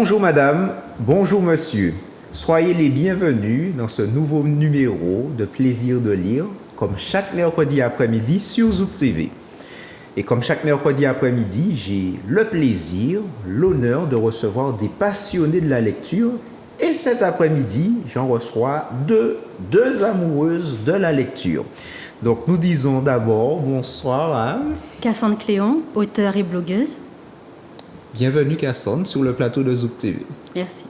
Bonjour madame, bonjour monsieur. Soyez les bienvenus dans ce nouveau numéro de Plaisir de lire, comme chaque mercredi après-midi sur Zouk TV. Et comme chaque mercredi après-midi, j'ai le plaisir, l'honneur de recevoir des passionnés de la lecture. Et cet après-midi, j'en reçois deux amoureuses de la lecture. Donc nous disons d'abord bonsoir à Cassandre Cléon, auteure et blogueuse. Bienvenue Cassandre sur le plateau de Zouk TV. Merci.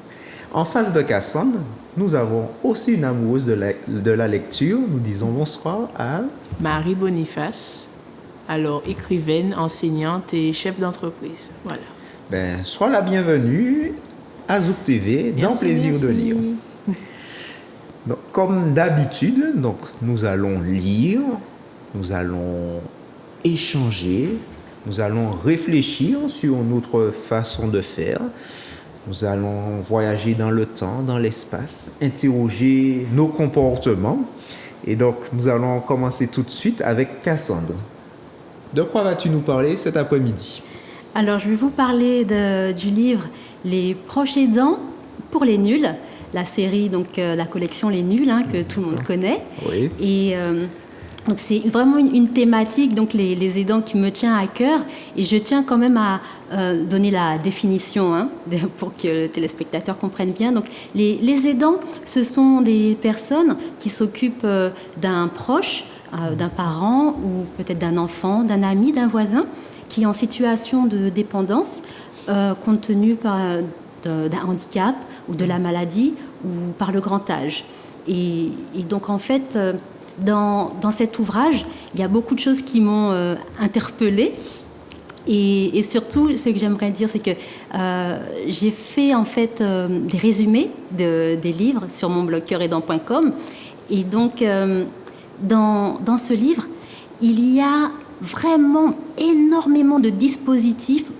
En face de Cassandre, nous avons aussi une amoureuse de la lecture. Nous disons bonsoir à Marie Boniface, alors écrivaine, enseignante et chef d'entreprise. Voilà. Sois la bienvenue à Zouk TV dans Plaisir de lire. Donc, comme d'habitude, nous allons lire, nous allons échanger, nous allons réfléchir sur notre façon de faire. Nous allons voyager dans le temps, dans l'espace, interroger nos comportements. Et donc, nous allons commencer tout de suite avec Cassandre. De quoi vas-tu nous parler cet après-midi? Alors, je vais vous parler du livre Les proches aidants pour les nuls, la série, donc la collection Les Nuls, que tout le monde connaît. Oui. Et donc c'est vraiment une thématique, donc les aidants, qui me tient à cœur. Et je tiens quand même à donner la définition pour que le téléspectateur comprenne bien. Donc les aidants, ce sont des personnes qui s'occupent d'un proche, d'un parent ou peut-être d'un enfant, d'un ami, d'un voisin qui est en situation de dépendance compte tenu d'un handicap ou de la maladie ou par le grand âge. Et donc en fait, dans cet ouvrage, il y a beaucoup de choses qui m'ont interpellée. Et surtout, ce que j'aimerais dire, c'est que j'ai fait en fait des résumés des livres sur mon blog cœuraidant.com. Et donc, dans ce livre, il y a vraiment énormément de dispositifs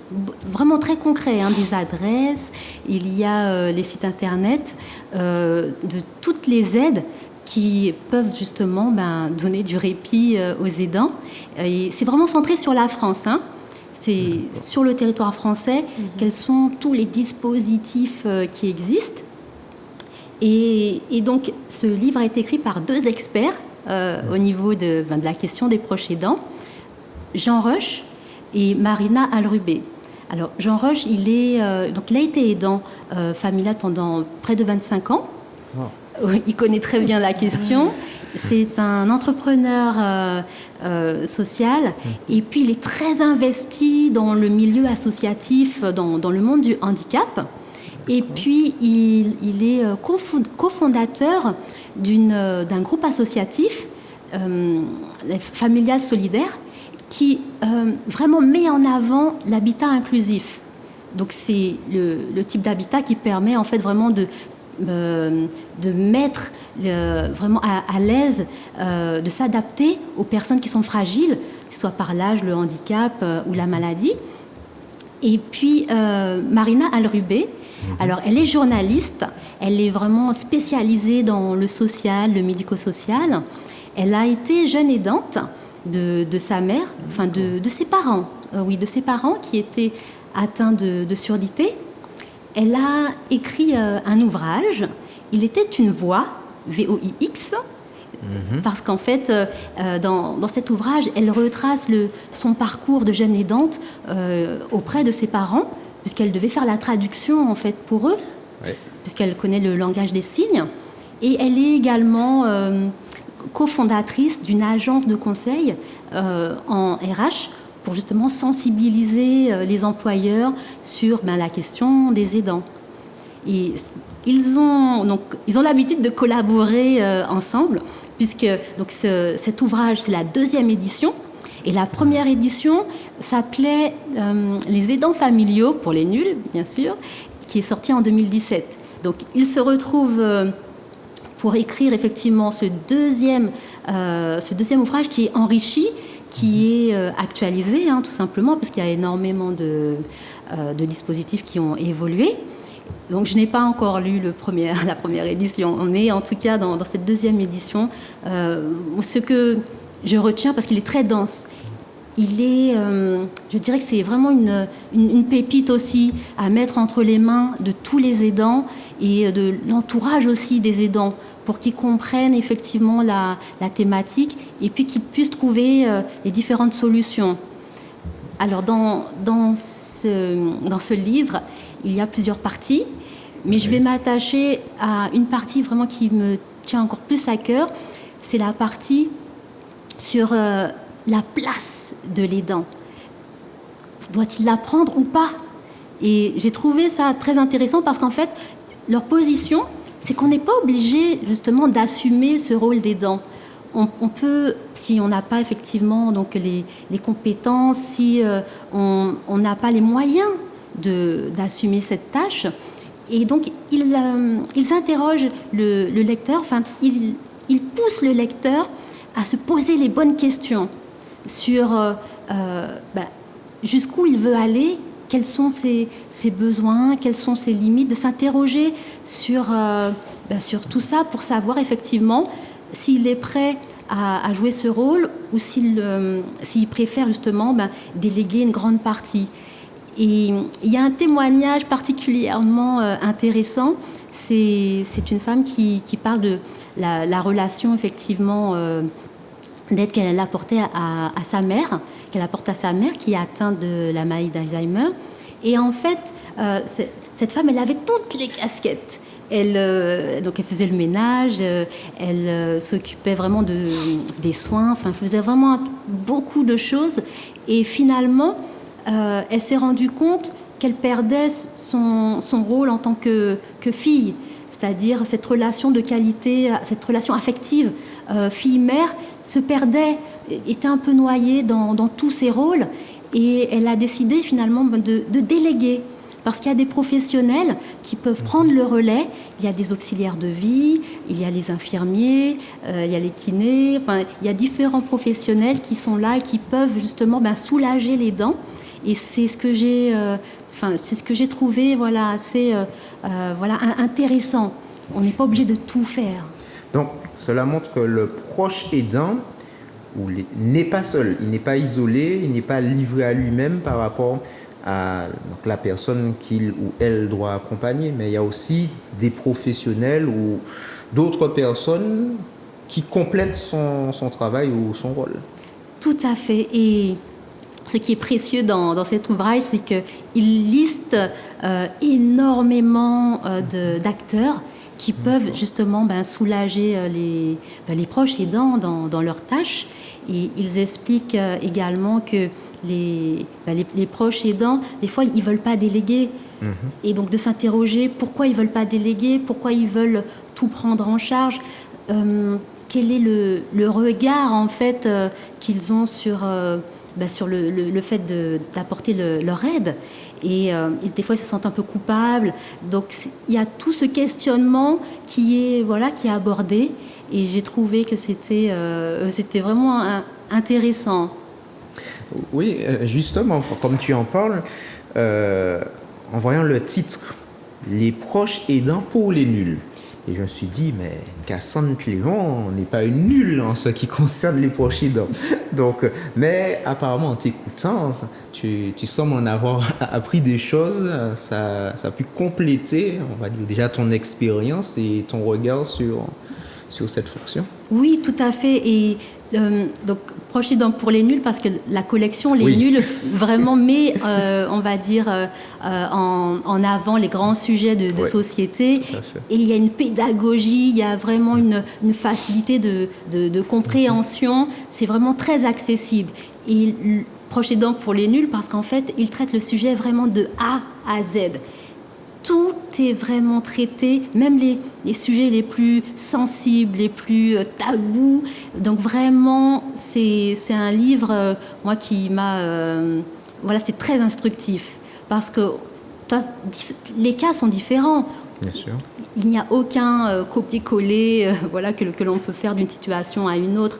vraiment très concrets, des adresses, il y a les sites internet, de toutes les aides qui peuvent justement donner du répit aux aidants. Et c'est vraiment centré sur la France. C'est sur le territoire français quels sont tous les dispositifs qui existent. Et donc ce livre a été écrit par deux experts au niveau de la question des proches aidants, Jean Roche et Marina Alrubé. Alors, Jean Roche, il a été aidant familial pendant près de 25 ans. Oh. Il connaît très bien la question. C'est un entrepreneur social. Et puis, il est très investi dans le milieu associatif, dans le monde du handicap. Et puis, il est cofondateur d'un groupe associatif, Familial Solidaire, qui vraiment met en avant l'habitat inclusif. Donc c'est le type d'habitat qui permet en fait vraiment de mettre vraiment à l'aise, de s'adapter aux personnes qui sont fragiles, que ce soit par l'âge, le handicap ou la maladie. Et puis Marina Alrubé, alors elle est journaliste, elle est vraiment spécialisée dans le social, le médico-social. Elle a été jeune aidante de sa mère, enfin de ses parents, de ses parents qui étaient atteints de surdité. Elle a écrit un ouvrage, Il était une voix, VOIX, parce qu'en fait, dans cet ouvrage, elle retrace son parcours de jeune aidante auprès de ses parents, puisqu'elle devait faire la traduction en fait pour eux, puisqu'elle connaît le langage des signes. Et elle est également cofondatrice d'une agence de conseil en RH pour justement sensibiliser les employeurs sur la question des aidants. Et ils ont l'habitude de collaborer ensemble, puisque cet ouvrage, c'est la deuxième édition. Et la première édition s'appelait Les aidants familiaux pour les nuls, bien sûr, qui est sortie en 2017. Donc ils se retrouvent pour écrire effectivement ce deuxième ouvrage qui est enrichi, qui est actualisé, tout simplement, parce qu'il y a énormément de dispositifs qui ont évolué. Donc je n'ai pas encore lu la première édition, mais en tout cas dans cette deuxième édition, ce que je retiens, parce qu'il est très dense, il est, je dirais que c'est vraiment une pépite aussi à mettre entre les mains de tous les aidants et de l'entourage aussi des aidants pour qu'ils comprennent effectivement la thématique et puis qu'ils puissent trouver les différentes solutions. Alors dans ce livre, il y a plusieurs parties, mais je vais m'attacher à une partie vraiment qui me tient encore plus à cœur, c'est la partie sur la place de l'aidant. Doit-il la prendre ou pas? Et j'ai trouvé ça très intéressant parce qu'en fait, leur position, c'est qu'on n'est pas obligé justement d'assumer ce rôle d'aidant. On peut, si on n'a pas effectivement donc les compétences, si on n'a pas les moyens d'assumer cette tâche, et donc ils interrogent le lecteur, enfin ils poussent le lecteur à se poser les bonnes questions sur jusqu'où il veut aller, quels sont ses besoins, quelles sont ses limites, de s'interroger sur tout ça pour savoir effectivement s'il est prêt à jouer ce rôle ou s'il préfère justement déléguer une grande partie. Et il y a un témoignage particulièrement intéressant, c'est une femme qui parle de la relation effectivement d'aide qu'elle apportait à sa mère, qui est atteinte de la maladie d'Alzheimer. Et en fait, cette femme, elle avait toutes les casquettes. Donc elle faisait le ménage, elle s'occupait vraiment des soins, enfin, elle faisait vraiment beaucoup de choses. Et finalement, elle s'est rendue compte qu'elle perdait son rôle en tant que fille, c'est-à-dire cette relation de qualité, cette relation affective fille-mère se perdait, était un peu noyée dans tous ses rôles, et elle a décidé finalement de déléguer. Parce qu'il y a des professionnels qui peuvent prendre le relais. Il y a des auxiliaires de vie, il y a les infirmiers, il y a les kinés. Enfin, il y a différents professionnels qui sont là et qui peuvent justement soulager les dents. Et c'est ce que j'ai trouvé assez intéressant. On n'est pas obligé de tout faire. Donc, cela montre que le proche aidant n'est pas seul, il n'est pas isolé, il n'est pas livré à lui-même par rapport à la personne qu'il ou elle doit accompagner, mais il y a aussi des professionnels ou d'autres personnes qui complètent son travail ou son rôle. Tout à fait. Et ce qui est précieux dans cet ouvrage, c'est qu'il liste énormément d'acteurs qui peuvent justement soulager les proches aidants dans leurs tâches. Et ils expliquent également que les proches aidants, des fois, ils ne veulent pas déléguer. Et donc de s'interroger pourquoi ils ne veulent pas déléguer, pourquoi ils veulent tout prendre en charge, quel est le regard en fait qu'ils ont sur le fait d'apporter leur aide. Et des fois, ils se sentent un peu coupables. Donc, il y a tout ce questionnement qui est abordé. Et j'ai trouvé que c'était vraiment intéressant. Oui, justement, comme tu en parles, en voyant le titre « Les proches aidants pour les nuls ». Et je me suis dit, mais Cassandre Cléon n'est pas une nulle en ce qui concerne les proches aidants. Donc, mais apparemment, en t'écoutant, tu sembles en avoir appris des choses. Ça a pu compléter, on va dire, déjà ton expérience et ton regard sur cette fonction. Oui, tout à fait. Et donc, proche aidant pour les nuls, parce que la collection Les Nuls vraiment met, on va dire, en avant les grands sujets de société. Et il y a une pédagogie, il y a vraiment une facilité de compréhension. C'est vraiment très accessible. Et proche aidant pour les nuls, parce qu'en fait, il traite le sujet vraiment de A à Z. Tout est vraiment traité, même les sujets les plus sensibles, les plus tabous. Donc vraiment, c'est un livre, moi, qui m'a... c'est très instructif. Parce que les cas sont différents. Bien sûr. Il n'y a aucun copier-coller que l'on peut faire d'une situation à une autre.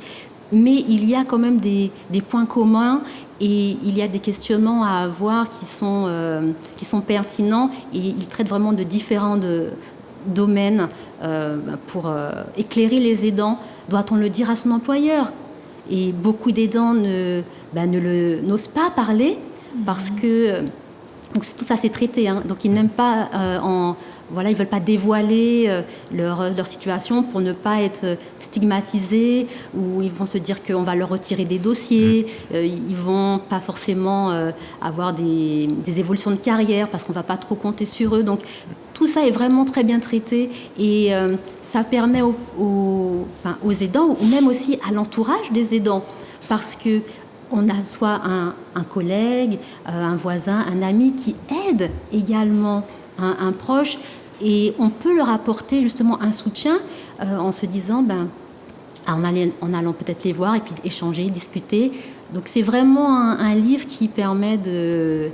Mais il y a quand même des points communs et il y a des questionnements à avoir qui sont pertinents, et il traite vraiment de différents domaines pour éclairer les aidants. Doit-on le dire à son employeur? Et beaucoup d'aidants n'osent pas parler parce que donc tout ça c'est traité, hein. Donc ils n'aiment pas ils veulent pas dévoiler leur situation pour ne pas être stigmatisés, ou ils vont se dire qu'on va leur retirer des dossiers, ils vont pas forcément avoir des évolutions de carrière parce qu'on va pas trop compter sur eux. Donc tout ça est vraiment très bien traité et ça permet aux aidants ou même aussi à l'entourage des aidants, parce que on a soit un collègue, un voisin, un ami qui aide également un proche, et on peut leur apporter justement un soutien en se disant, en allant peut-être les voir et puis échanger, discuter. Donc c'est vraiment un livre qui permet d'aider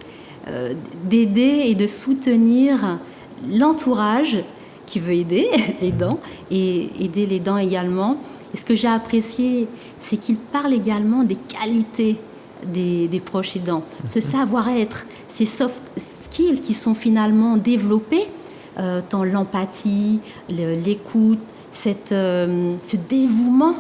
et de soutenir l'entourage qui veut aider l'aidant et aider l'aidant également. Et ce que j'ai apprécié, c'est qu'il parle également des qualités des proches aidants. Ce savoir-être, ces soft skills qui sont finalement développés, dans l'empathie, l'écoute, ce dévouement.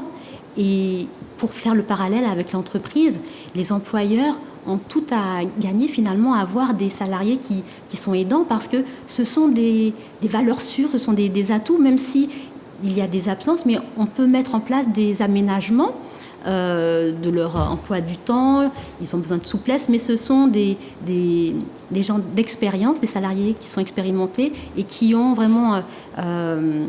Et pour faire le parallèle avec l'entreprise, les employeurs ont tout à gagner finalement à avoir des salariés qui sont aidants, parce que ce sont des valeurs sûres, ce sont des atouts, même si il y a des absences, mais on peut mettre en place des aménagements de leur emploi du temps. Ils ont besoin de souplesse, mais ce sont des gens d'expérience, des salariés qui sont expérimentés et qui ont vraiment un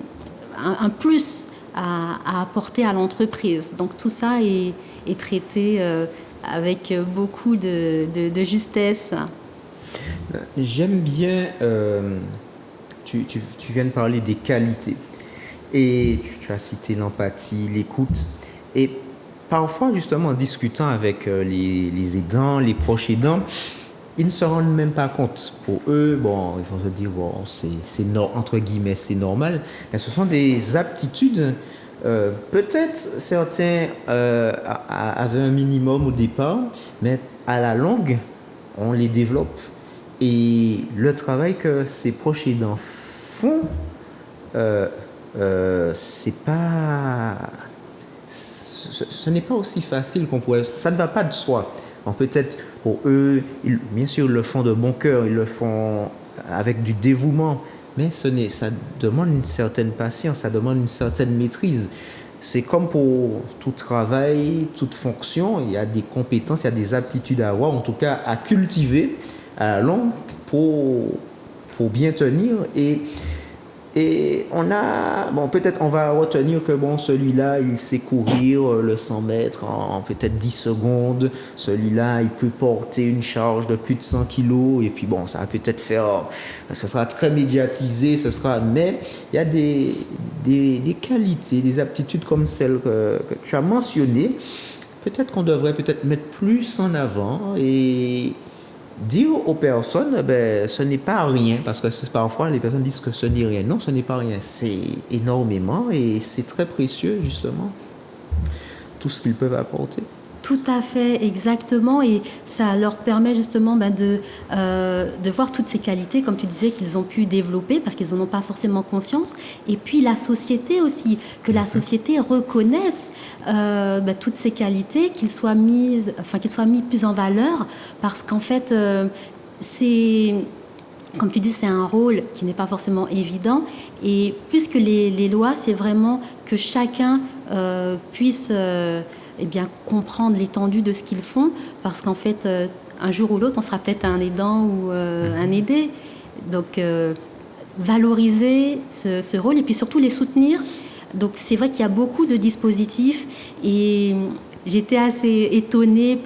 plus à apporter à l'entreprise. Donc tout ça est traité avec beaucoup de justesse. J'aime bien, tu viens de parler des qualités. Et tu as cité l'empathie, l'écoute. Et parfois, justement, en discutant avec les aidants, les proches aidants, ils ne se rendent même pas compte. Pour eux, ils vont se dire, entre guillemets, c'est normal. Mais ce sont des aptitudes. Peut-être certains avaient un minimum au départ, mais à la longue, on les développe. Et le travail que ces proches aidants font, ce n'est pas aussi facile qu'on pourrait. Ça ne va pas de soi. Donc peut-être pour eux, bien sûr, ils le font de bon cœur, ils le font avec du dévouement, mais ça demande une certaine patience, ça demande une certaine maîtrise. C'est comme pour tout travail, toute fonction, il y a des compétences, il y a des aptitudes à avoir, en tout cas à cultiver à la longue pour bien tenir. Et peut-être on va retenir que celui-là, il sait courir le 100 mètres en peut-être 10 secondes. Celui-là, il peut porter une charge de plus de 100 kilos. Et puis ça va peut-être ce sera très médiatisé, mais il y a des qualités, des aptitudes comme celles que tu as mentionnées. Peut-être qu'on devrait mettre plus en avant et dire aux personnes, ce n'est pas rien, parce que parfois les personnes disent que ce n'est rien. Non, ce n'est pas rien, c'est énormément et c'est très précieux justement, tout ce qu'ils peuvent apporter. Tout à fait, exactement, et ça leur permet justement de voir toutes ces qualités, comme tu disais, qu'ils ont pu développer parce qu'ils n'en ont pas forcément conscience, et puis la société aussi, que la société reconnaisse toutes ces qualités, qu'ils soient mis plus en valeur, parce qu'en fait, comme tu dis, c'est un rôle qui n'est pas forcément évident, et puisque les lois, c'est vraiment que chacun puisse comprendre l'étendue de ce qu'ils font, parce qu'en fait, un jour ou l'autre, on sera peut-être un aidant ou un aidé. Donc, valoriser ce rôle et puis surtout les soutenir. Donc, c'est vrai qu'il y a beaucoup de dispositifs et j'étais assez étonnée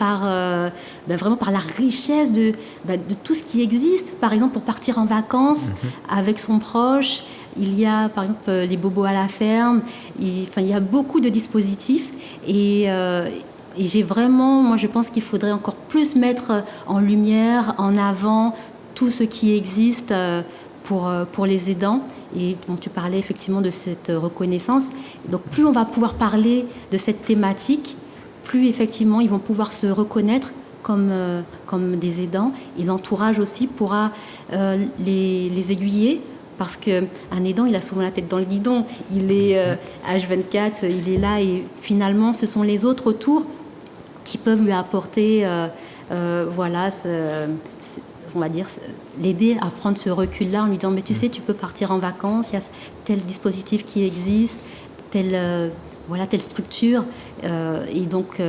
vraiment par la richesse de tout ce qui existe. Par exemple, pour partir en vacances avec son proche, il y a par exemple les bobos à la ferme. Il y a beaucoup de dispositifs et j'ai vraiment, moi je pense qu'il faudrait encore plus mettre en lumière, en avant tout ce qui existe pour les aidants. Et dont tu parlais effectivement de cette reconnaissance. Donc plus on va pouvoir parler de cette thématique, plus effectivement ils vont pouvoir se reconnaître comme des aidants, et l'entourage aussi pourra les aiguiller parce qu'un aidant, il a souvent la tête dans le guidon. Il est H24, il est là et finalement, ce sont les autres autour qui peuvent lui apporter, voilà, on va dire, l'aider à prendre ce recul-là en lui disant, mais tu sais, tu peux partir en vacances, il y a tel dispositif qui existe, telle structure. Et donc,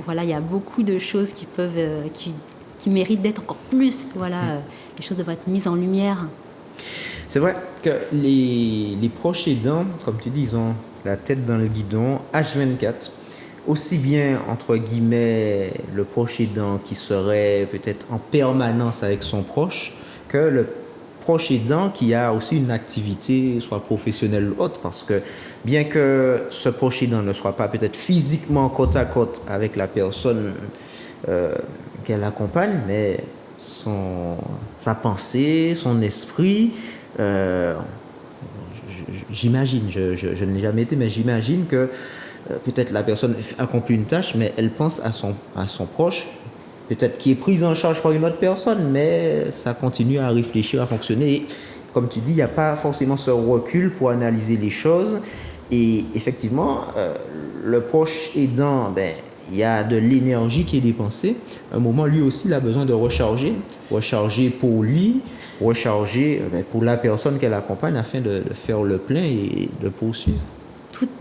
voilà, il y a beaucoup de choses qui peuvent, qui méritent d'être encore plus, voilà, les choses devraient être mises en lumière. C'est vrai que les proches aidants, comme tu dis, ils ont la tête dans le guidon, H24, aussi bien, entre guillemets, le proche aidant qui serait peut-être en permanence avec son proche, que le proche aidant qui a aussi une activité, soit professionnelle ou autre, parce que bien que ce proche aidant ne soit pas peut-être physiquement côte à côte avec la personne qu'elle accompagne, mais sa pensée, son esprit, j'imagine, je ne l'ai jamais été, mais j'imagine que peut-être la personne accomplit une tâche, mais elle pense à son proche, peut-être qui est prise en charge par une autre personne, mais ça continue à réfléchir, à fonctionner. Et, comme tu dis, il n'y a pas forcément ce recul pour analyser les choses. Et effectivement, le proche aidant, il y a de l'énergie qui est dépensée. À un moment, lui aussi, il a besoin de recharger pour lui, recharger pour la personne qu'elle accompagne afin de faire le plein et de poursuivre.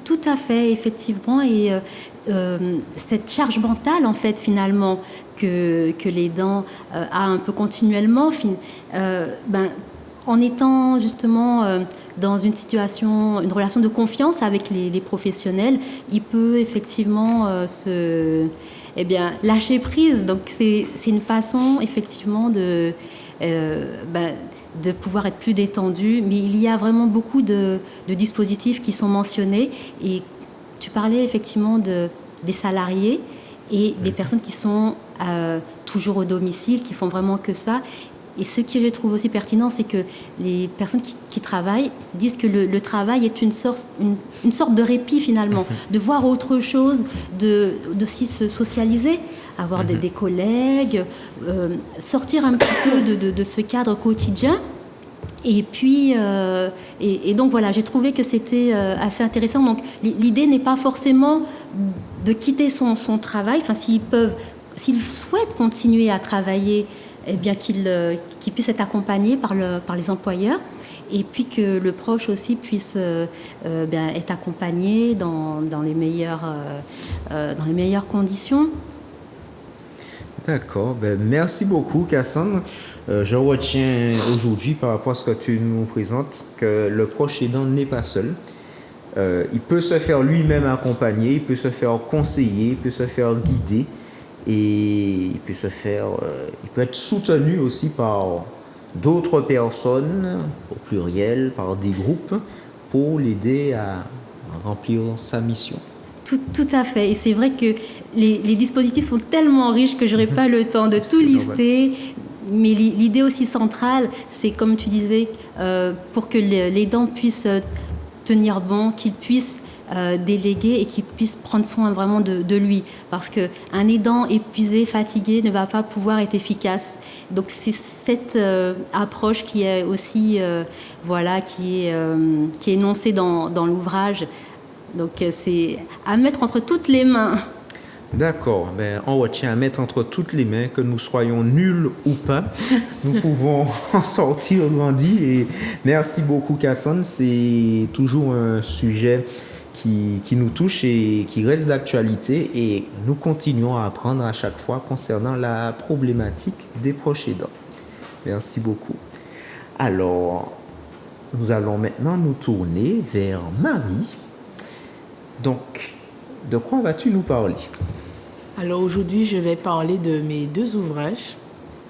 Tout à fait, effectivement. Et cette charge mentale, en fait, finalement, que l'aidant a un peu continuellement, en étant justement dans une relation de confiance avec les professionnels, il peut effectivement lâcher prise. Donc, c'est une façon, effectivement, de pouvoir être plus détendu, mais il y a vraiment beaucoup de dispositifs qui sont mentionnés. Et tu parlais effectivement des salariés et des personnes qui sont toujours au domicile, qui font vraiment que ça. Et ce que je trouve aussi pertinent, c'est que les personnes qui travaillent disent que le travail est une sorte de répit finalement, de voir autre chose, d'aussi se socialiser, avoir des collègues, sortir un petit peu de ce cadre quotidien. Et puis, et donc voilà, j'ai trouvé que c'était assez intéressant. Donc l'idée n'est pas forcément de quitter son travail. Enfin, s'ils souhaitent continuer à travailler, eh bien qu'ils puissent être accompagnés par les employeurs, et puis que le proche aussi puisse être accompagné dans les meilleures conditions. D'accord. Merci beaucoup, Cassandre. Je retiens aujourd'hui, par rapport à ce que tu nous présentes, que le proche aidant n'est pas seul. Il peut se faire lui-même accompagner, il peut se faire conseiller, il peut se faire guider. Et il peut être soutenu aussi par d'autres personnes, au pluriel, par des groupes, pour l'aider à remplir sa mission. Tout à fait. Et c'est vrai que les dispositifs sont tellement riches que je n'aurai pas le temps de tout lister. Mais l'idée aussi centrale, c'est comme tu disais, pour que l'aidant puisse tenir bon, qu'il puisse déléguer et qu'il puisse prendre soin vraiment de lui, parce qu'un aidant épuisé, fatigué ne va pas pouvoir être efficace. Donc c'est cette approche qui est aussi qui est énoncée dans l'ouvrage. Donc c'est à mettre entre toutes les mains. D'accord, on retient à mettre entre toutes les mains, que nous soyons nuls ou pas, nous pouvons en sortir grandis. Et merci beaucoup, Cassandre, c'est toujours un sujet qui nous touche et qui reste d'actualité, et nous continuons à apprendre à chaque fois concernant la problématique des proches aidants. Merci beaucoup. Alors, nous allons maintenant nous tourner vers Marie. Donc, de quoi vas-tu nous parler? Alors aujourd'hui, je vais parler de mes 2 ouvrages.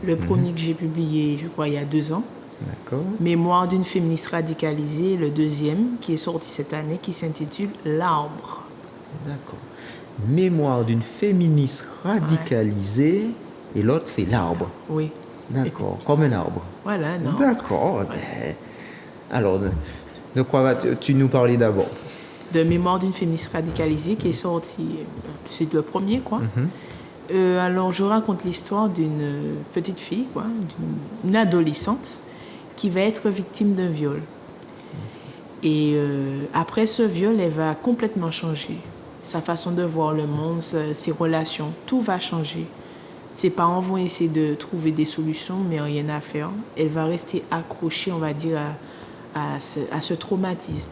Le premier que j'ai publié, je crois, il y a 2 ans. D'accord. Mémoire d'une féministe radicalisée, le deuxième, qui est sorti cette année, qui s'intitule L'arbre. D'accord. Mémoire d'une féministe radicalisée, et l'autre, c'est L'arbre. Oui. D'accord, comme un arbre. Voilà, non. D'accord. Alors, de quoi vas-tu nous parler d'abord? De Mémoire d'une féministe radicalisée, qui est sorti, c'est le premier, quoi. Alors, je raconte l'histoire d'une petite fille, quoi, d'une adolescente, qui va être victime d'un viol. Et après ce viol, elle va complètement changer. Sa façon de voir le monde, ses relations, tout va changer. Ses parents vont essayer de trouver des solutions, mais rien à faire. Elle va rester accrochée, on va dire, à ce traumatisme.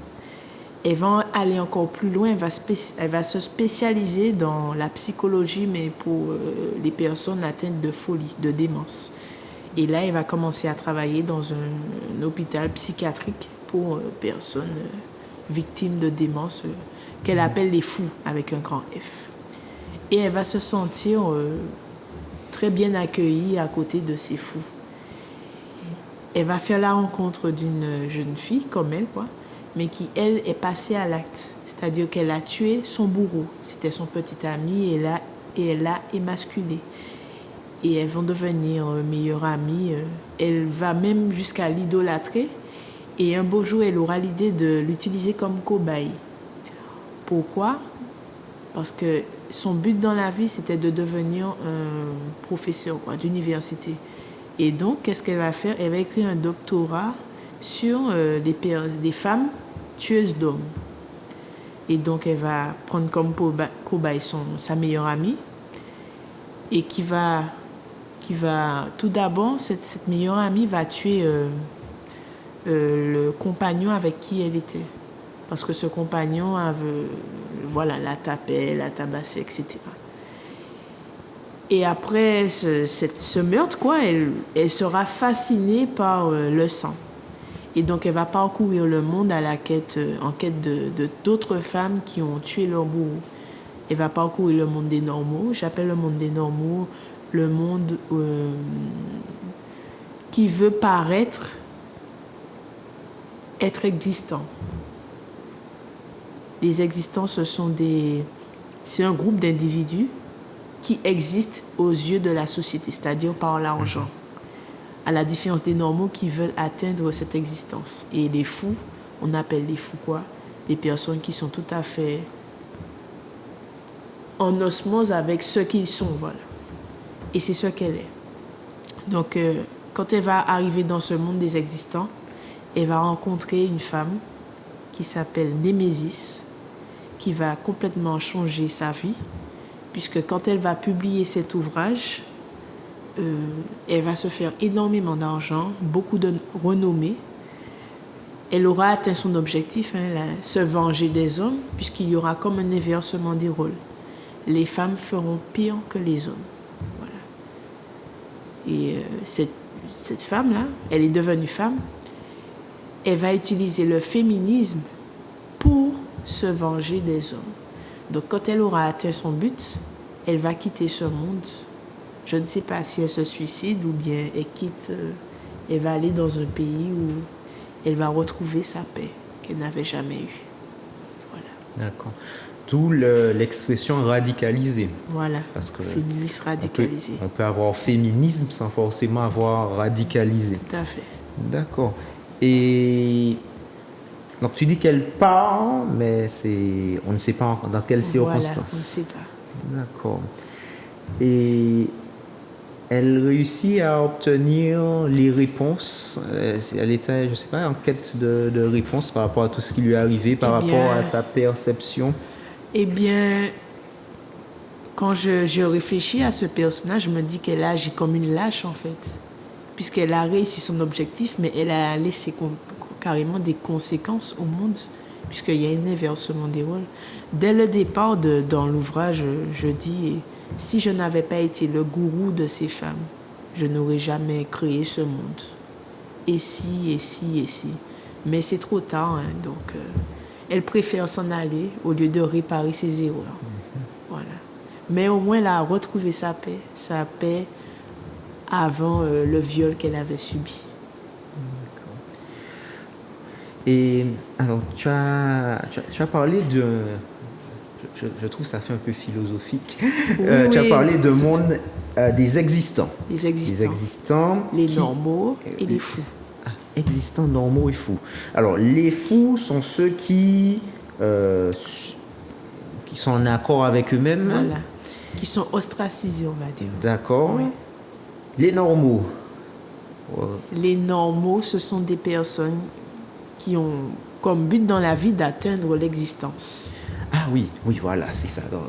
Elle va aller encore plus loin, elle va se spécialiser dans la psychologie, mais pour les personnes atteintes de folie, de démence. Et là, elle va commencer à travailler dans un hôpital psychiatrique pour personnes victimes de démence, qu'elle appelle les fous, avec un grand F. Et elle va se sentir très bien accueillie à côté de ces fous. Elle va faire la rencontre d'une jeune fille, comme elle, quoi, mais qui, elle, est passée à l'acte. C'est-à-dire qu'elle a tué son bourreau. C'était son petit ami et elle l'a émasculé. Et elles vont devenir meilleures amies. Elle va même jusqu'à l'idolâtrer. Et un beau jour, elle aura l'idée de l'utiliser comme cobaye. Pourquoi ? Parce que son but dans la vie, c'était de devenir un professeur d'université. Et donc, qu'est-ce qu'elle va faire ? Elle va écrire un doctorat sur des femmes tueuses d'hommes. Et donc, elle va prendre comme cobaye sa meilleure amie et qui va tout d'abord, cette meilleure amie va tuer le compagnon avec qui elle était. Parce que ce compagnon la tapait, la tabassait, etc. Et après ce meurtre, elle sera fascinée par le sang. Et donc, elle va parcourir le monde en quête d'autres femmes qui ont tué leur bourreau. Elle va parcourir le monde des normaux. J'appelle le monde des normaux le monde qui veut paraître être existant. Les existants, c'est un groupe d'individus qui existent aux yeux de la société, c'est-à-dire par l'argent. À la différence des normaux qui veulent atteindre cette existence. Et les fous, on appelle les fous quoi ? Des personnes qui sont tout à fait en osmose avec ce qu'ils sont, voilà. Et c'est ce qu'elle est. Donc, quand elle va arriver dans ce monde des existants, elle va rencontrer une femme qui s'appelle Némésis, qui va complètement changer sa vie, puisque quand elle va publier cet ouvrage, elle va se faire énormément d'argent, beaucoup de renommée. Elle aura atteint son objectif, se venger des hommes, puisqu'il y aura comme un inversement des rôles. Les femmes feront pire que les hommes. Voilà. Et cette femme-là, elle est devenue femme, elle va utiliser le féminisme pour se venger des hommes. Donc quand elle aura atteint son but, elle va quitter ce monde. Je ne sais pas si elle se suicide ou bien elle va aller dans un pays où elle va retrouver sa paix qu'elle n'avait jamais eue. Voilà. D'accord. D'où l'expression radicalisée. Voilà, parce que féministe radicalisé. On peut avoir féminisme sans forcément avoir radicalisé. Tout à fait. D'accord. Et donc tu dis qu'elle part, mais on ne sait pas dans quelles circonstances. Voilà, on ne sait pas. D'accord. Et elle réussit à obtenir les réponses. Elle était, je ne sais pas, en quête de réponses par rapport à tout ce qui lui est arrivé, par rapport à sa perception. Eh bien, quand je réfléchis à ce personnage, je me dis qu'elle agit comme une lâche, en fait. Puisqu'elle a réussi son objectif, mais elle a laissé carrément des conséquences au monde, puisqu'il y a un inversement des rôles. Dès le départ, dans l'ouvrage, je dis, si je n'avais pas été le gourou de ces femmes, je n'aurais jamais créé ce monde. Et si. Mais c'est trop tard, donc elle préfère s'en aller au lieu de réparer ses erreurs. Voilà. Mais au moins, elle a retrouvé sa paix avant le viol qu'elle avait subi. Et alors, tu as parlé de... Je trouve que ça fait un peu philosophique. Oui, tu as parlé de monde des existants. Les existants. Les existants. Les normaux et les fous. Existants, normaux et fous. Alors, les fous sont ceux qui sont en accord avec eux-mêmes. Voilà. Qui sont ostracisés, on va dire. D'accord. Oui. Les normaux. Les normaux, ce sont des personnes qui ont comme but dans la vie d'atteindre l'existence. Ah oui, voilà, c'est ça. Donc,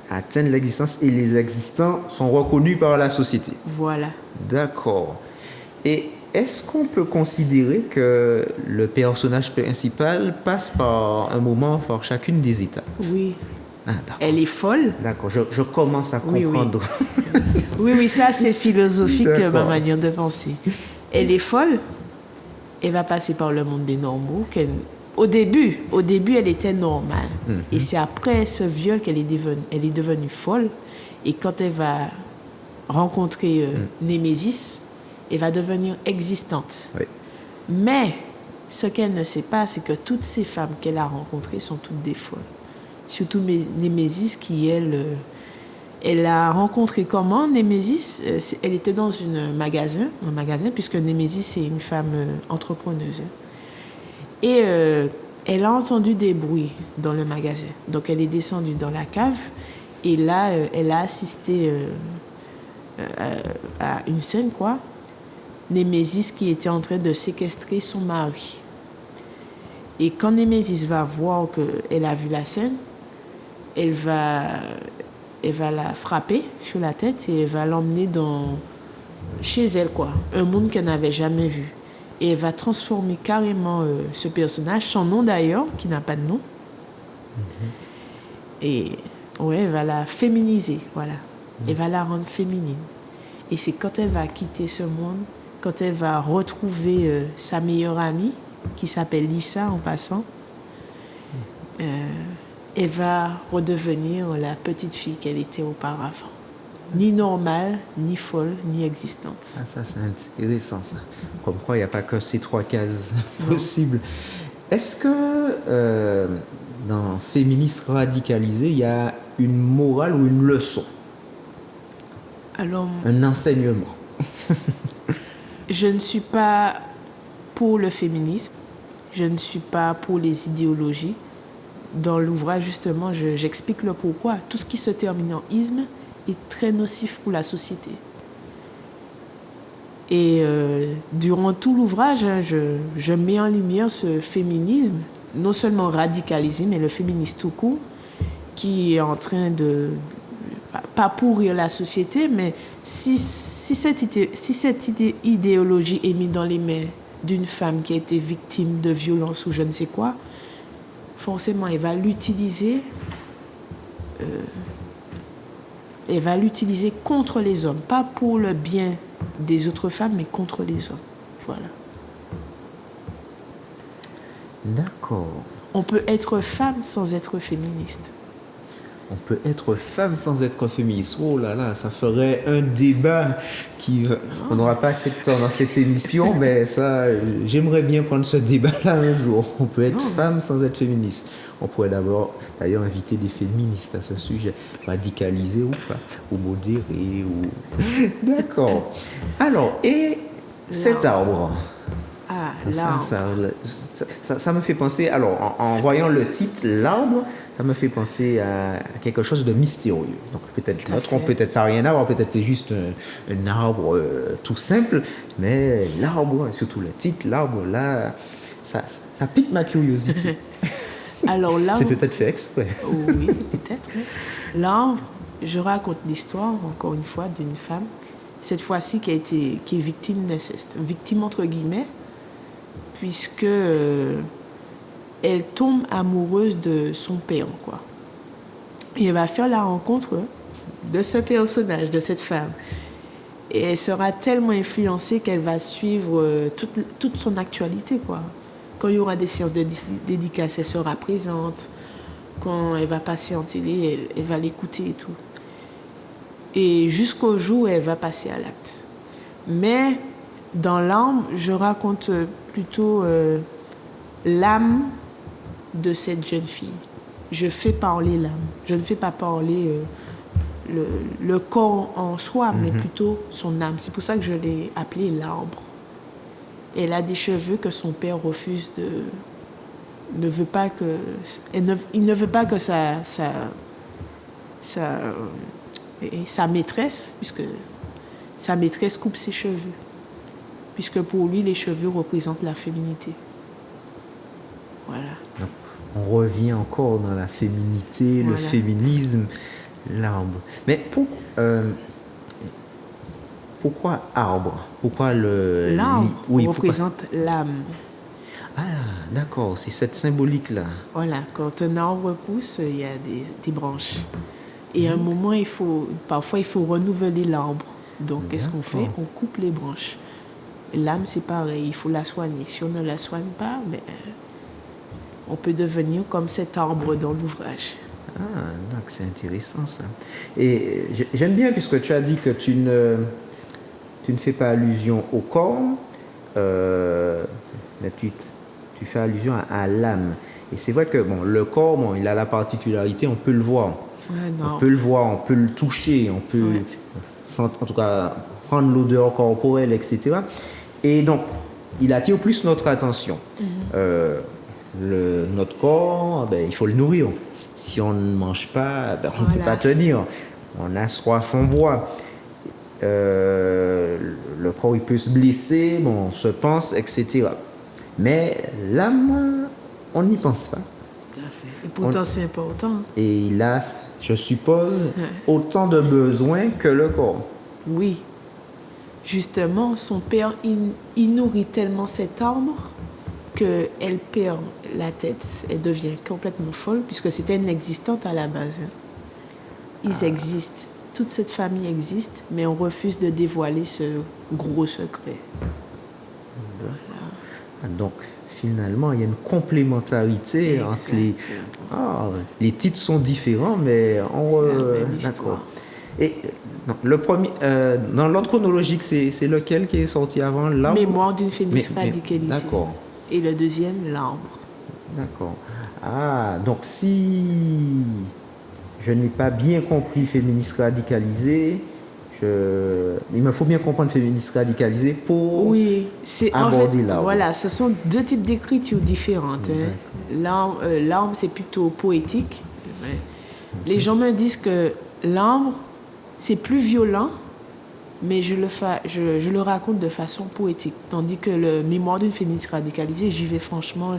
atteindre l'existence et les existants sont reconnus par la société. Voilà. D'accord. Et est-ce qu'on peut considérer que le personnage principal passe par un moment par chacune des étapes? Oui. Ah, d'accord. Elle est folle. D'accord, je commence à comprendre. Oui, ça c'est philosophique, ma D'accord. manière de penser. Elle est folle. Elle va passer par le monde des normaux. Au début, elle était normale. Et c'est après ce viol qu'elle est devenue folle. Et quand elle va rencontrer Némésis, elle va devenir existante. Oui. Mais ce qu'elle ne sait pas, c'est que toutes ces femmes qu'elle a rencontrées sont toutes des folles. Surtout Némésis qui, elle a rencontré comment Némésis? Elle était dans un magasin, puisque Némésis c'est une femme entrepreneuse. Et elle a entendu des bruits dans le magasin. Donc elle est descendue dans la cave et là, elle a assisté à une scène, quoi. Némésis qui était en train de séquestrer son mari. Et quand Némésis va voir qu'elle a vu la scène, elle va la frapper sur la tête et elle va l'emmener chez elle, quoi. Un monde qu'elle n'avait jamais vu. Et elle va transformer carrément ce personnage, son nom d'ailleurs, qui n'a pas de nom. Et ouais, elle va la féminiser, voilà. Elle va la rendre féminine. Et c'est quand elle va quitter ce monde, quand elle va retrouver sa meilleure amie, qui s'appelle Lisa en passant, elle va redevenir la petite fille qu'elle était auparavant. Ni normale, ni folle, ni existante. Ah, ça, c'est intéressant, ça. Comme quoi, il n'y a pas que ces 3 cases possibles. Est-ce que dans Féministe radicalisé, il y a une morale ou une leçon? Alors, un enseignement? Je ne suis pas pour le féminisme. Je ne suis pas pour les idéologies. Dans l'ouvrage, justement, j'explique le pourquoi. Tout ce qui se termine en isme est très nocif pour la société. Et durant tout l'ouvrage, je mets en lumière ce féminisme, non seulement radicalisé, mais le féminisme tout court, qui est en train de, pas pourrir la société, mais si cette idéologie est mise dans les mains d'une femme qui a été victime de violence ou je ne sais quoi, forcément, elle va l'utiliser contre les hommes, pas pour le bien des autres femmes, mais contre les hommes. Voilà. D'accord. On peut être femme sans être féministe. On peut être femme sans être féministe. Oh là là, ça ferait un débat on n'aura pas assez de temps dans cette émission, mais ça, j'aimerais bien prendre ce débat-là un jour. On peut être femme sans être féministe. On pourrait d'ailleurs inviter des féministes à ce sujet, radicalisés ou pas, ou modérés, ou... D'accord. Alors, et cet arbre? Ah, l'arbre. Ça me fait penser, alors en voyant le titre, l'arbre, ça me fait penser à quelque chose de mystérieux. Donc peut-être je me trompe, peut-être ça n'a rien à voir, peut-être c'est juste un arbre tout simple, mais l'arbre, surtout le titre, l'arbre là, ça pique ma curiosité. Alors l'arbre... C'est peut-être fait exprès. Oui, peut-être. Oui. L'arbre, je raconte l'histoire, encore une fois, d'une femme, cette fois-ci qui est victime d'inceste. Victime entre guillemets, puisque elle tombe amoureuse de son père, quoi. Et elle va faire la rencontre de ce personnage, de cette femme. Et elle sera tellement influencée qu'elle va suivre toute son actualité, quoi. Quand il y aura des séances de dédicaces, elle sera présente. Quand elle va passer en télé, elle va l'écouter et tout. Et jusqu'au jour où elle va passer à l'acte. Mais dans l'âme, je raconte plutôt l'âme de cette jeune fille. Je fais parler l'âme. Je ne fais pas parler le corps en soi, mais plutôt son âme. C'est pour ça que je l'ai appelée l'arbre. Elle a des cheveux que son père refuse il ne veut pas que sa maîtresse, puisque sa maîtresse coupe ses cheveux. puisque pour lui, les cheveux représentent la féminité. Voilà. Donc, on revient encore dans la féminité, le féminisme, l'arbre. Mais pourquoi arbre? Pourquoi l'arbre oui, représente l'âme. Ah, d'accord, c'est cette symbolique-là. Voilà, quand un arbre pousse, il y a des branches. Et à un moment, parfois, il faut renouveler l'arbre. Donc, qu'est-ce qu'on fait? On coupe les branches. L'âme, c'est pareil, il faut la soigner. Si on ne la soigne pas, on peut devenir comme cet arbre dans l'ouvrage. Ah, donc c'est intéressant ça. Et j'aime bien puisque tu as dit que tu ne fais pas allusion au corps, mais tu fais allusion à l'âme. Et c'est vrai que le corps, il a la particularité, on peut le voir. On peut le voir, on peut le toucher, on peut, en tout cas, prendre l'odeur corporelle, etc. Et donc, il attire plus notre attention. Notre corps, il faut le nourrir. Si on ne mange pas, on ne peut pas tenir. On a soif, on boit. Le corps, il peut se blesser, on se pense, etc. Mais l'âme, on n'y pense pas. Tout à fait. Et pourtant, c'est important. Et il a, je suppose, autant de besoins que le corps. Oui. Justement, son père, il nourrit tellement cet arbre qu'elle perd la tête, elle devient complètement folle, puisque c'était inexistante à la base. Ils existent. Toute cette famille existe, mais on refuse de dévoiler ce gros secret. Voilà. Donc, finalement, il y a une complémentarité entre les... les titres sont différents, mais d'accord. Et le premier, dans l'ordre chronologique, c'est lequel qui est sorti avant? L'arbre? Mémoire d'une féministe radicalisée. D'accord. Et le deuxième, l'arbre. D'accord. Ah, donc si je n'ai pas bien compris féministe radicalisé, il me faut bien comprendre féministe radicalisé pour aborder l'arbre. Voilà, ce sont deux types d'écriture différentes. L'arbre, c'est plutôt poétique. Les gens me disent que l'arbre, c'est plus violent, mais je le raconte de façon poétique. Tandis que le mémoire d'une féministe radicalisée, j'y vais franchement,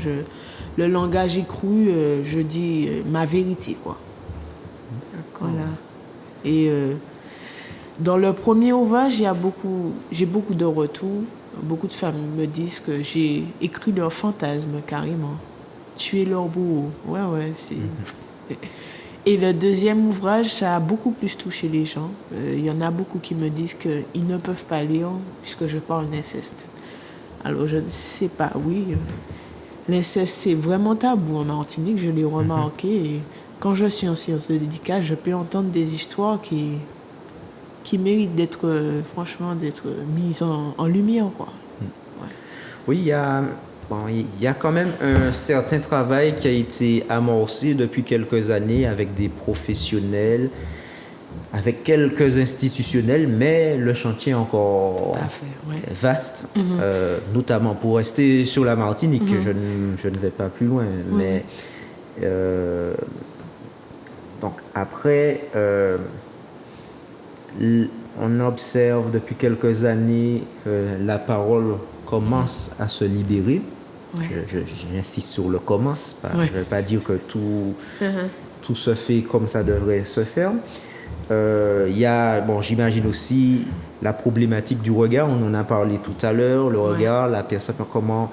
le langage est cru, je dis ma vérité, quoi. D'accord. Voilà. Et dans le premier ouvrage, j'ai beaucoup de retours. Beaucoup de femmes me disent que j'ai écrit leurs fantasmes, carrément. Tuer leur bourreau. Ouais, c'est... Et le deuxième ouvrage, ça a beaucoup plus touché les gens. Il y en a beaucoup qui me disent qu'ils ne peuvent pas lire puisque je parle d'inceste. Alors, je ne sais pas, l'inceste, c'est vraiment tabou en Martinique, je l'ai remarqué. Et quand je suis en séance de dédicace, je peux entendre des histoires qui méritent d'être mises en lumière, quoi. Ouais. Oui, il y a quand même un certain travail qui a été amorcé depuis quelques années avec des professionnels, avec quelques institutionnels, mais le chantier est encore vaste, notamment pour rester sur la Martinique, je ne vais pas plus loin. Mais donc après, on observe depuis quelques années que la parole commence à se libérer. J'insiste sur le commence. Je ne vais pas dire que tout se fait comme ça devrait se faire. Il y a, j'imagine aussi la problématique du regard. On en a parlé tout à l'heure. Le regard, la personne, comment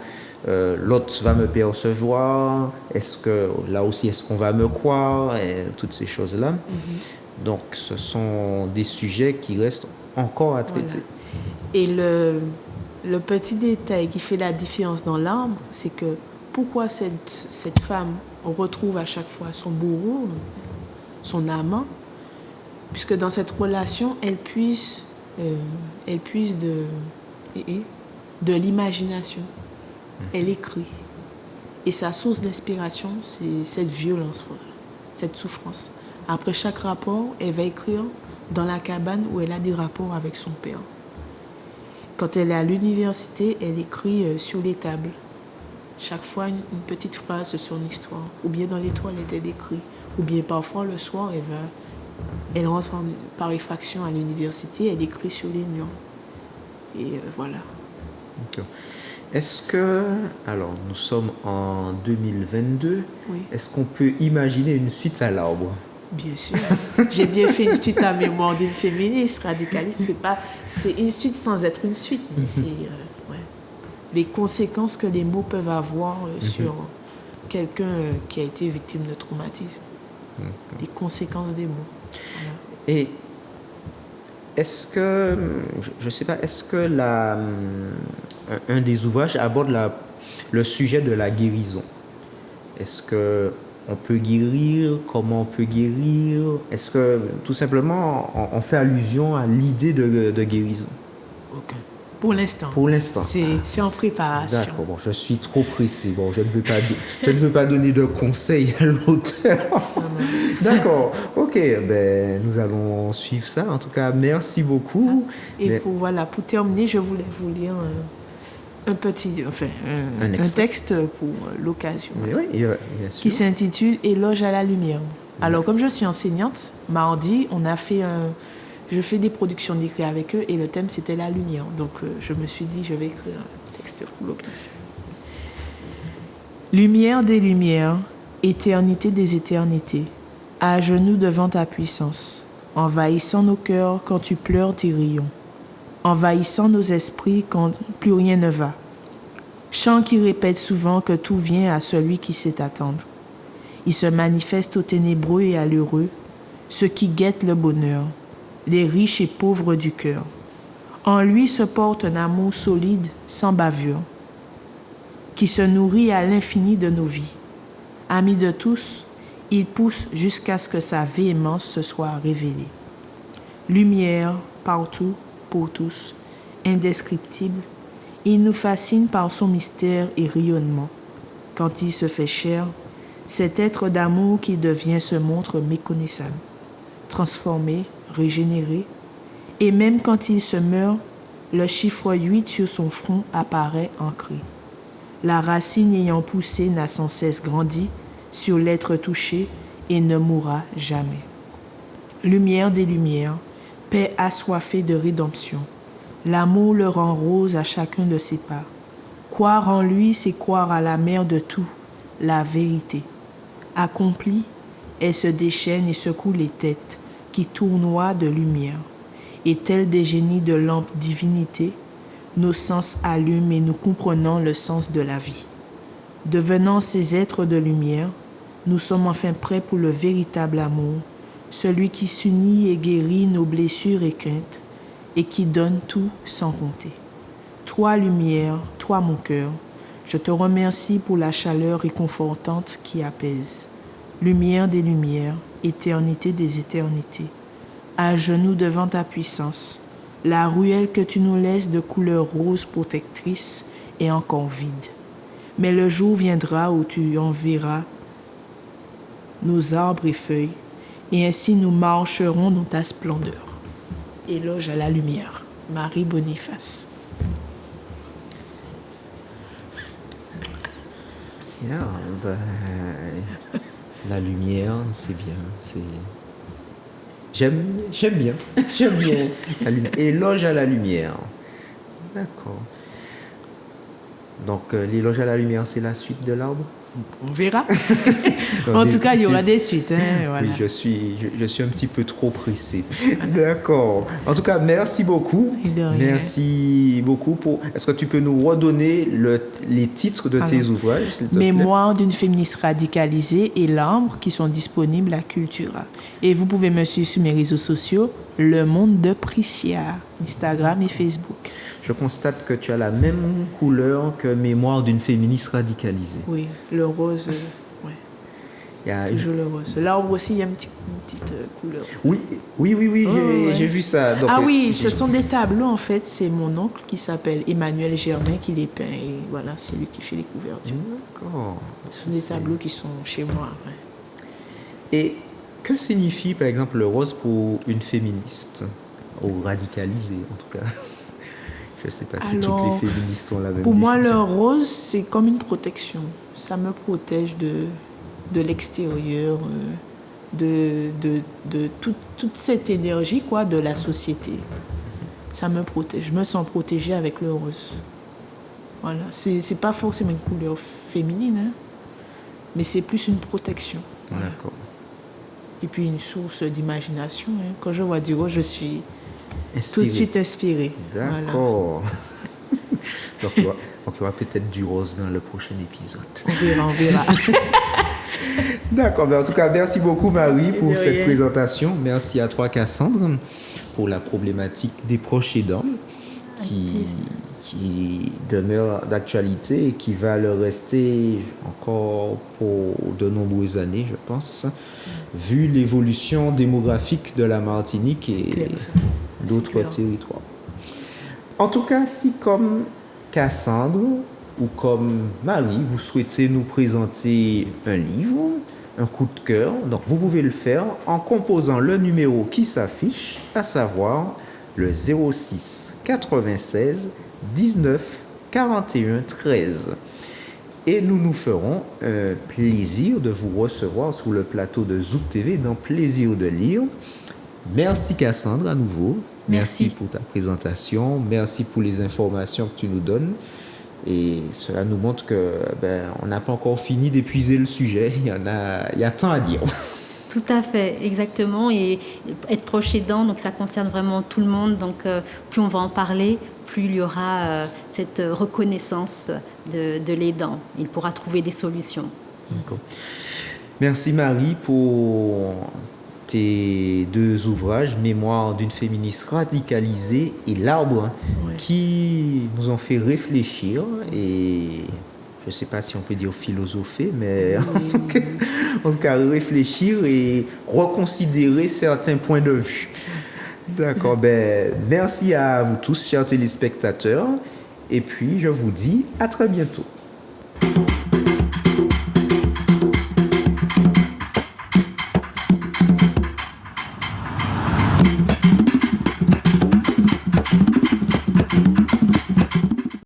l'autre va me percevoir. Est-ce qu'on va me croire, et toutes ces choses-là. Donc, ce sont des sujets qui restent encore à traiter. Et le petit détail qui fait la différence dans l'arbre, c'est que pourquoi cette femme retrouve à chaque fois son bourreau, son amant, puisque dans cette relation, elle puise de l'imagination. Elle écrit. Et sa source d'inspiration, c'est cette violence, cette souffrance. Après chaque rapport, elle va écrire dans la cabane où elle a des rapports avec son père. Quand elle est à l'université, elle écrit sur les tables. Chaque fois, une petite phrase sur son histoire. Ou bien dans les toilettes, elle écrit. Ou bien parfois, le soir, elle rentre par effraction à l'université, elle écrit sur les murs. Et voilà. D'accord. Est-ce que, alors nous sommes en 2022, Oui. est-ce qu'on peut imaginer une suite à l'arbre? Bien sûr. J'ai bien fait une suite à Mémoire d'une féministe radicaliste. C'est une suite sans être une suite, mais c'est ouais, les conséquences que les mots peuvent avoir sur quelqu'un qui a été victime de traumatisme. Les conséquences des mots. Voilà. Et est-ce que, je ne sais pas, est-ce que un des ouvrages aborde le sujet de la guérison? Est-ce que on peut guérir? Comment on peut guérir? Est-ce que tout simplement on fait allusion à l'idée de guérison? Aucun. Pour l'instant. Pour l'instant. C'est en préparation. D'accord, bon, je suis trop pressé. Bon, je ne veux pas donner de conseils à l'auteur. D'accord, ok, ben, nous allons suivre ça. En tout cas, merci beaucoup. Et pour terminer, je voulais vous lire un texte pour l'occasion, Oui, bien sûr. qui s'intitule Éloge à la lumière. Alors, comme je suis enseignante, mardi, je fais des productions d'écrit avec eux et le thème c'était la lumière. Donc, je me suis dit, je vais écrire un texte pour l'occasion. Lumière des lumières, éternité des éternités, à genoux devant ta puissance, envahissant nos cœurs quand tu pleures tes rayons, envahissant nos esprits quand plus rien ne va. Chant qui répète souvent que tout vient à celui qui sait attendre. Il se manifeste aux ténébreux et à l'heureux, ceux qui guettent le bonheur, les riches et pauvres du cœur. En lui se porte un amour solide, sans bavure, qui se nourrit à l'infini de nos vies. Ami de tous, il pousse jusqu'à ce que sa véhémence se soit révélée. Lumière, partout, pour tous, indescriptible, il nous fascine par son mystère et rayonnement. Quand il se fait chair, cet être d'amour qui devient se montre méconnaissable, transformé, régénéré, et même quand il se meurt, le chiffre 8 sur son front apparaît ancré. La racine ayant poussé n'a sans cesse grandi sur l'être touché et ne mourra jamais. Lumière des lumières, paix assoiffée de rédemption, l'amour le rend rose à chacun de ses pas. Croire en lui, c'est croire à la mère de tout, la vérité. Accomplie, elle se déchaîne et secoue les têtes qui tournoient de lumière. Et tels des génies de lampe divinité, nos sens allument et nous comprenons le sens de la vie. Devenant ces êtres de lumière, nous sommes enfin prêts pour le véritable amour, celui qui s'unit et guérit nos blessures et craintes, et qui donne tout sans compter. Toi, lumière, toi, mon cœur, je te remercie pour la chaleur réconfortante qui apaise. Lumière des lumières, éternité des éternités. À genoux devant ta puissance, la ruelle que tu nous laisses de couleur rose protectrice est encore vide. Mais le jour viendra où tu enverras nos arbres et feuilles, et ainsi nous marcherons dans ta splendeur. Éloge à la lumière. Marie Boniface. Tiens, ben, la lumière, c'est bien. J'aime bien. J'aime bien. Éloge à la lumière. D'accord. Donc, l'éloge à la lumière, c'est la suite de l'arbre? On verra. En tout cas, il y aura des suites. Hein, voilà. Oui, je suis un petit peu trop pressé. D'accord. En tout cas, merci beaucoup. Merci beaucoup. Est-ce que tu peux nous redonner les titres de tes ouvrages, s'il te plaît? Mémoire d'une féministe radicalisée et L'Ambre, qui sont disponibles à Cultura. Et vous pouvez me suivre sur mes réseaux sociaux, Le Monde de Priscia, Instagram et Facebook. Je constate que tu as la même couleur que Mémoire d'une féministe radicalisée. Oui, le rose, toujours le rose. L'arbre aussi, il y a une petite couleur. Oui, j'ai vu ça. Donc, ce sont des tableaux en fait. C'est mon oncle qui s'appelle Emmanuel Germain qui les peint et voilà, c'est lui qui fait les couvertures. D'accord. Ce sont des tableaux qui sont chez moi. Ouais. Et que signifie par exemple le rose pour une féministe, ou radicalisée en tout cas? Je ne sais pas si toutes les féministes ont la même Pour moi, définition. le rose, c'est comme une protection. Ça me protège de l'extérieur, de toute cette énergie quoi, de la société. Ça me protège. Je me sens protégée avec le rose. Voilà. C'est pas forcément une couleur féminine, hein, mais c'est plus une protection. Voilà. D'accord. Et puis une source d'imagination. Hein. Quand je vois du rose, je suis Inspiré. tout de suite inspirée. D'accord. Donc, il y aura peut-être du rose dans le prochain épisode. On verra. D'accord. En tout cas, merci beaucoup, Marie, pour de cette rien. présentation. Merci à toi, Cassandre, pour la problématique des proches aidants qui demeure d'actualité et qui va le rester encore pour de nombreuses années, je pense, vu l'évolution démographique de la Martinique et clair, ça. d'autres C'est clair. territoires. En tout cas, si comme Cassandre ou comme Marie, vous souhaitez nous présenter un livre, un coup de cœur, donc vous pouvez le faire en composant le numéro qui s'affiche, à savoir le 06 96 19 41 13. Et nous nous ferons un plaisir de vous recevoir sur le plateau de Zouk TV dans Plaisir de lire. Merci Cassandre à nouveau. Merci. Pour ta présentation. Merci pour les informations que tu nous donnes. Et cela nous montre que on n'a pas encore fini d'épuiser le sujet. Il y a tant à dire. Tout à fait, exactement. Et être proche aidant, donc ça concerne vraiment tout le monde. Donc plus on va en parler, plus il y aura cette reconnaissance de l'aidant. Il pourra trouver des solutions. D'accord. Merci Marie pour tes deux ouvrages, Mémoire d'une féministe radicalisée et L'Arbre, Ouais. qui nous ont fait réfléchir et je ne sais pas si on peut dire philosopher, mais en tout cas réfléchir et reconsidérer certains points de vue. D'accord, merci à vous tous, chers téléspectateurs, et puis je vous dis à très bientôt.